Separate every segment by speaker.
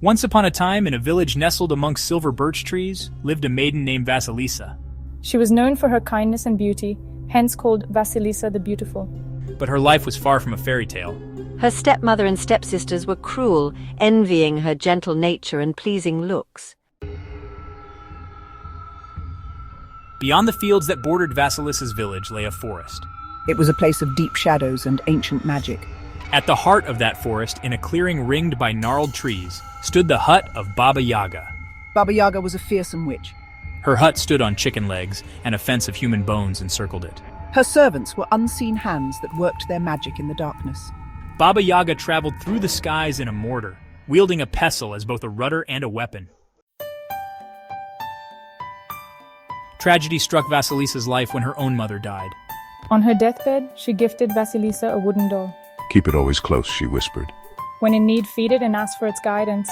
Speaker 1: Once upon a time, in a village nestled amongst silver birch trees, lived a maiden named Vasilissa.
Speaker 2: She was known for her kindness and beauty, hence called Vasilissa the Beautiful.
Speaker 1: But her life was far from a fairy tale.
Speaker 3: Her stepmother and stepsisters were cruel, envying her gentle nature and pleasing looks.
Speaker 1: Beyond the fields that bordered Vasilissa's village lay a forest.
Speaker 4: It was a place of deep shadows and ancient magic.
Speaker 1: At the heart of that forest, in a clearing ringed by gnarled trees, stood the hut of Baba Yaga.
Speaker 4: Baba Yaga was a fearsome witch.
Speaker 1: Her hut stood on chicken legs, and a fence of human bones encircled it.
Speaker 4: Her servants were unseen hands that worked their magic in the darkness.
Speaker 1: Baba Yaga traveled through the skies in a mortar, wielding a pestle as both a rudder and a weapon. Tragedy struck Vasilissa's life when her own mother died.
Speaker 2: On her deathbed, she gifted Vasilissa a wooden doll.
Speaker 5: "Keep it always close," she whispered.
Speaker 2: When in need, feed it and ask for its guidance.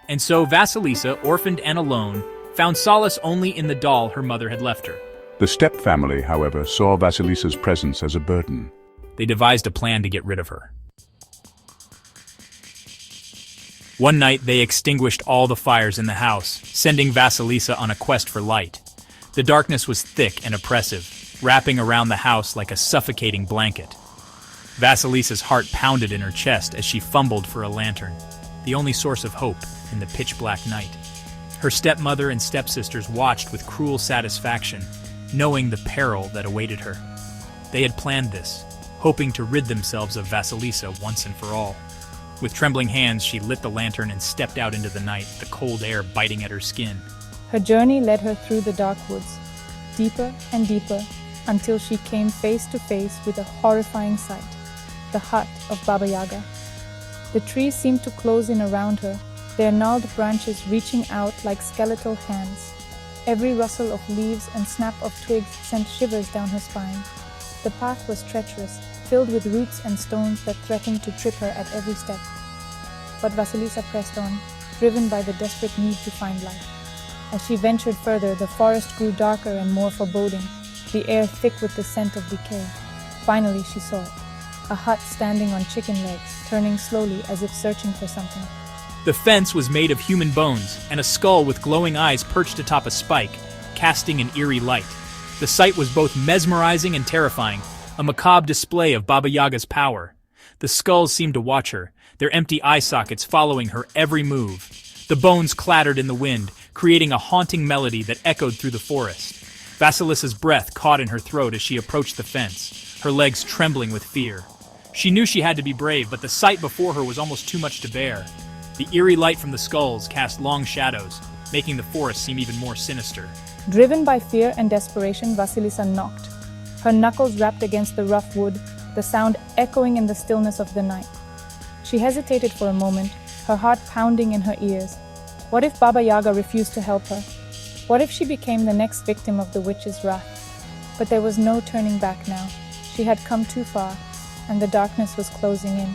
Speaker 1: And so Vasilissa, orphaned and alone, found solace only in the doll her mother had left her.
Speaker 5: The step-family, however, saw Vasilissa's presence as a burden.
Speaker 1: They devised a plan to get rid of her. One night, they extinguished all the fires in the house, sending Vasilissa on a quest for light. The darkness was thick and oppressive, wrapping around the house like a suffocating blanket. Vasilissa's heart pounded in her chest as she fumbled for a lantern, the only source of hope in the pitch-black night. Her stepmother and stepsisters watched with cruel satisfaction, knowing the peril that awaited her. They had planned this, hoping to rid themselves of Vasilissa once and for all. With trembling hands, she lit the lantern and stepped out into the night, the cold air biting at her skin.
Speaker 2: Her journey led her through the dark woods, deeper and deeper, until she came face to face with a horrifying sight, the hut of Baba Yaga. The trees seemed to close in around her, their gnarled branches reaching out like skeletal hands. Every rustle of leaves and snap of twigs sent shivers down her spine. The path was treacherous, filled with roots and stones that threatened to trip her at every step. But Vasilissa pressed on, driven by the desperate need to find light. As she ventured further, the forest grew darker and more foreboding, the air thick with the scent of decay. Finally, she saw it. A hut standing on chicken legs, turning slowly as if searching for something.
Speaker 1: The fence was made of human bones, and a skull with glowing eyes perched atop a spike, casting an eerie light. The sight was both mesmerizing and terrifying, a macabre display of Baba Yaga's power. The skulls seemed to watch her, their empty eye sockets following her every move. The bones clattered in the wind, creating a haunting melody that echoed through the forest. Vasilissa's breath caught in her throat as she approached the fence, her legs trembling with fear. She knew she had to be brave, but the sight before her was almost too much to bear. The eerie light from the skulls cast long shadows, making the forest seem even more sinister.
Speaker 2: Driven by fear and desperation, Vasilissa knocked. Her knuckles rapped against the rough wood, the sound echoing in the stillness of the night. She hesitated for a moment, her heart pounding in her ears. What if Baba Yaga refused to help her? What if she became the next victim of the witch's wrath? But there was no turning back now. She had come too far, and the darkness was closing in.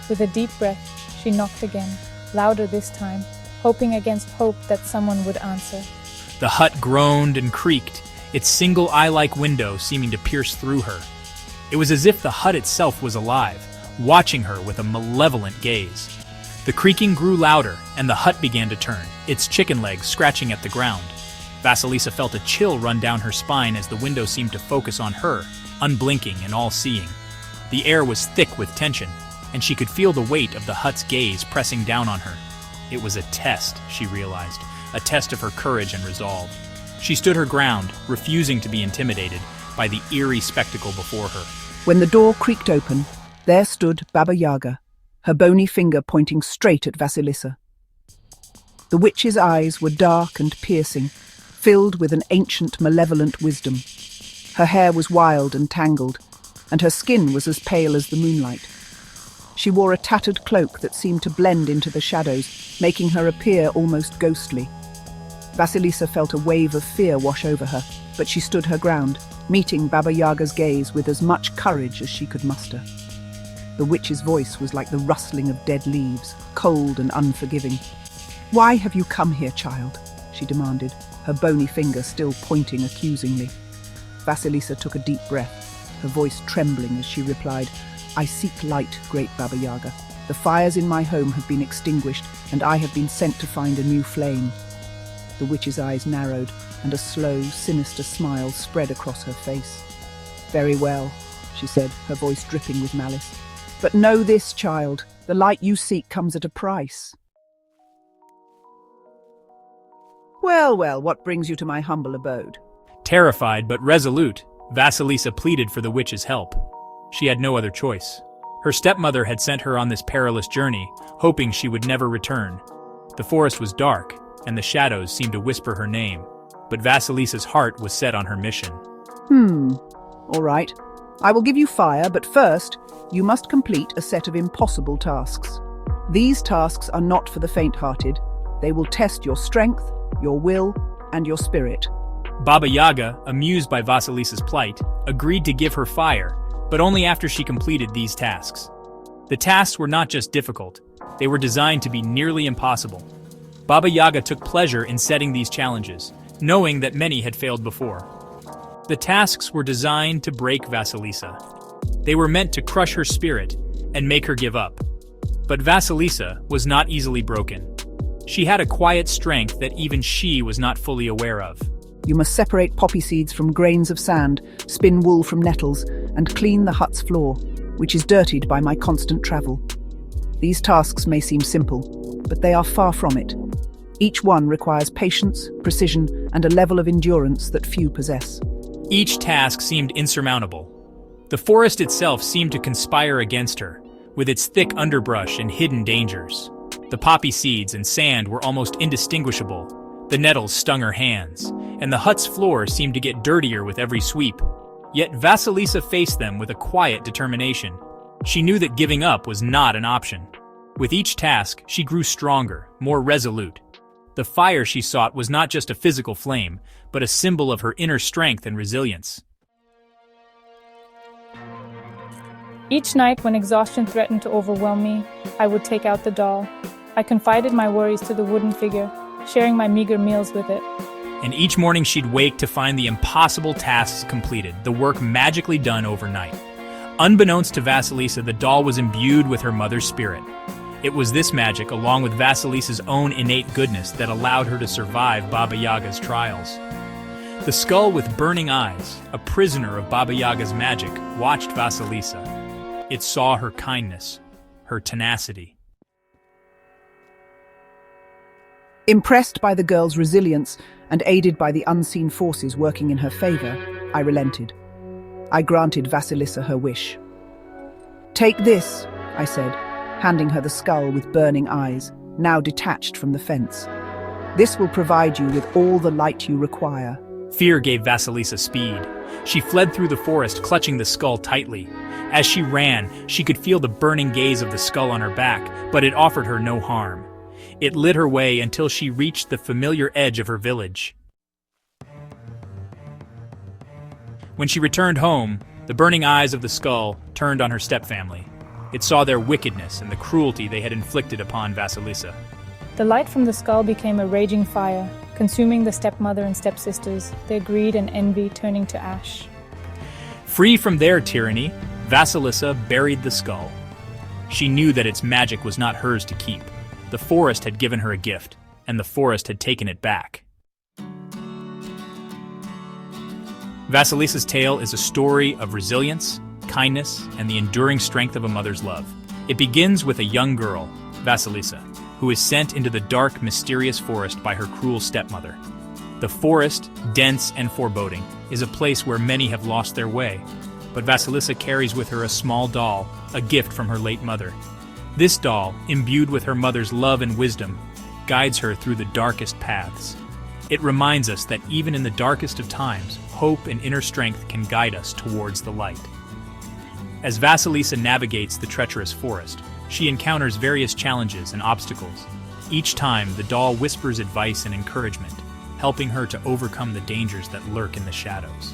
Speaker 2: With a deep breath, she knocked again, louder this time, hoping against hope that someone would answer.
Speaker 1: The hut groaned and creaked, its single eye-like window seeming to pierce through her. It was as if the hut itself was alive, watching her with a malevolent gaze. The creaking grew louder, and the hut began to turn, its chicken legs scratching at the ground. Vasilissa felt a chill run down her spine as the window seemed to focus on her, unblinking and all-seeing. The air was thick with tension, and she could feel the weight of the hut's gaze pressing down on her. It was a test, she realized, a test of her courage and resolve. She stood her ground, refusing to be intimidated by the eerie spectacle before her.
Speaker 4: When the door creaked open, there stood Baba Yaga, her bony finger pointing straight at Vasilissa. The witch's eyes were dark and piercing, filled with an ancient, malevolent wisdom. Her hair was wild and tangled, and her skin was as pale as the moonlight. She wore a tattered cloak that seemed to blend into the shadows, making her appear almost ghostly. Vasilissa felt a wave of fear wash over her, but she stood her ground, meeting Baba Yaga's gaze with as much courage as she could muster. The witch's voice was like the rustling of dead leaves, cold and unforgiving. "Why have you come here, child?" she demanded, her bony finger still pointing accusingly. Vasilissa took a deep breath, her voice trembling as she replied, "I seek light, great Baba Yaga, the The fires in my home have been extinguished, and I have been sent to find a new flame." The witch's eyes narrowed, and a slow, sinister smile spread across her face. "Very well," she said, her voice dripping with malice. "But know this, child, the light you seek comes at a price." "Well, well, what brings you to my humble abode?"
Speaker 1: Terrified but resolute, Vasilissa pleaded for the witch's help. She had no other choice. Her stepmother had sent her on this perilous journey, hoping she would never return. The forest was dark, and the shadows seemed to whisper her name, but Vasilissa's heart was set on her mission.
Speaker 4: All right. I will give you fire, but first, you must complete a set of impossible tasks. These tasks are not for the faint-hearted. They will test your strength, your will, and your spirit.
Speaker 1: Baba Yaga, amused by Vasilissa's plight, agreed to give her fire, but only after she completed these tasks. The tasks were not just difficult, they were designed to be nearly impossible. Baba Yaga took pleasure in setting these challenges, knowing that many had failed before. The tasks were designed to break Vasilissa. They were meant to crush her spirit and make her give up. But Vasilissa was not easily broken. She had a quiet strength that even she was not fully aware of.
Speaker 4: You must separate poppy seeds from grains of sand, spin wool from nettles, and clean the hut's floor, which is dirtied by my constant travel. These tasks may seem simple, but they are far from it. Each one requires patience, precision, and a level of endurance that few possess.
Speaker 1: Each task seemed insurmountable. The forest itself seemed to conspire against her, with its thick underbrush and hidden dangers. The poppy seeds and sand were almost indistinguishable. The nettles stung her hands, and the hut's floor seemed to get dirtier with every sweep. Yet Vasilissa faced them with a quiet determination. She knew that giving up was not an option. With each task, she grew stronger, more resolute. The fire she sought was not just a physical flame, but a symbol of her inner strength and resilience.
Speaker 2: Each night when exhaustion threatened to overwhelm me, I would take out the doll. I confided my worries to the wooden figure, sharing my meager meals with it.
Speaker 1: And each morning she'd wake to find the impossible tasks completed, the work magically done overnight. Unbeknownst to Vasilissa, the doll was imbued with her mother's spirit. It was this magic, along with Vasilissa's own innate goodness, that allowed her to survive Baba Yaga's trials. The skull with burning eyes, a prisoner of Baba Yaga's magic, watched Vasilissa. It saw her kindness, her tenacity.
Speaker 4: Impressed by the girl's resilience and aided by the unseen forces working in her favor, I relented. I granted Vasilissa her wish. "Take this," I said, handing her the skull with burning eyes, now detached from the fence. "This will provide you with all the light you require."
Speaker 1: Fear gave Vasilissa speed. She fled through the forest, clutching the skull tightly. As she ran, she could feel the burning gaze of the skull on her back, but it offered her no harm. It lit her way until she reached the familiar edge of her village. When she returned home, the burning eyes of the skull turned on her stepfamily. It saw their wickedness and the cruelty they had inflicted upon Vasilissa.
Speaker 2: The light from the skull became a raging fire, consuming the stepmother and stepsisters, their greed and envy turning to ash.
Speaker 1: Free from their tyranny, Vasilissa buried the skull. She knew that its magic was not hers to keep. The forest had given her a gift, and the forest had taken it back. Vasilissa's tale is a story of resilience, kindness, and the enduring strength of a mother's love. It begins with a young girl, Vasilissa, who is sent into the dark, mysterious forest by her cruel stepmother. The forest, dense and foreboding, is a place where many have lost their way, but Vasilissa carries with her a small doll, a gift from her late mother. This doll, imbued with her mother's love and wisdom, guides her through the darkest paths. It reminds us that even in the darkest of times, hope and inner strength can guide us towards the light. As Vasilissa navigates the treacherous forest, she encounters various challenges and obstacles. Each time, the doll whispers advice and encouragement, helping her to overcome the dangers that lurk in the shadows.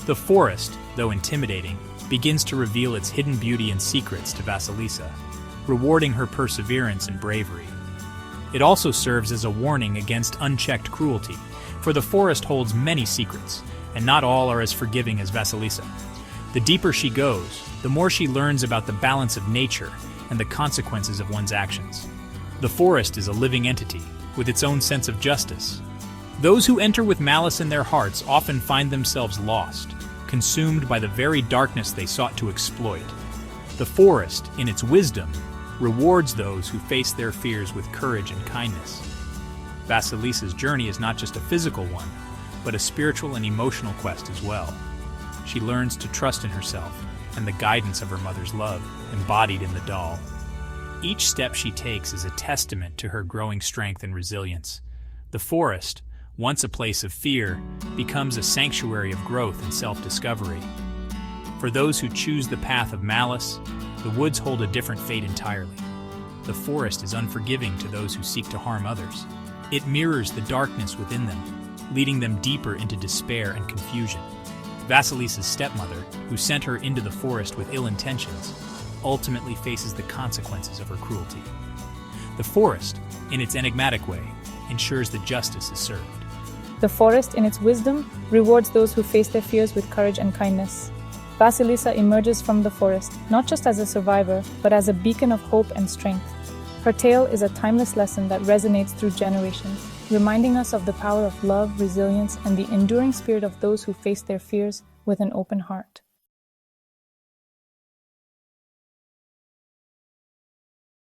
Speaker 1: The forest, though intimidating, begins to reveal its hidden beauty and secrets to Vasilissa, rewarding her perseverance and bravery. It also serves as a warning against unchecked cruelty, for the forest holds many secrets, and not all are as forgiving as Vasilissa. The deeper she goes, the more she learns about the balance of nature and the consequences of one's actions. The forest is a living entity, with its own sense of justice. Those who enter with malice in their hearts often find themselves lost, consumed by the very darkness they sought to exploit. The forest, in its wisdom, rewards those who face their fears with courage and kindness. Vasilissa's journey is not just a physical one, but a spiritual and emotional quest as well. She learns to trust in herself and the guidance of her mother's love, embodied in the doll. Each step she takes is a testament to her growing strength and resilience. The forest, once a place of fear, becomes a sanctuary of growth and self-discovery. For those who choose the path of malice, the woods hold a different fate entirely. The forest is unforgiving to those who seek to harm others. It mirrors the darkness within them, leading them deeper into despair and confusion. Vasilissa's stepmother, who sent her into the forest with ill intentions, ultimately faces the consequences of her cruelty. The forest, in its enigmatic way, ensures that justice is served.
Speaker 2: The forest, in its wisdom, rewards those who face their fears with courage and kindness. Vasilissa emerges from the forest, not just as a survivor, but as a beacon of hope and strength. Her tale is a timeless lesson that resonates through generations, reminding us of the power of love, resilience, and the enduring spirit of those who face their fears with an open heart.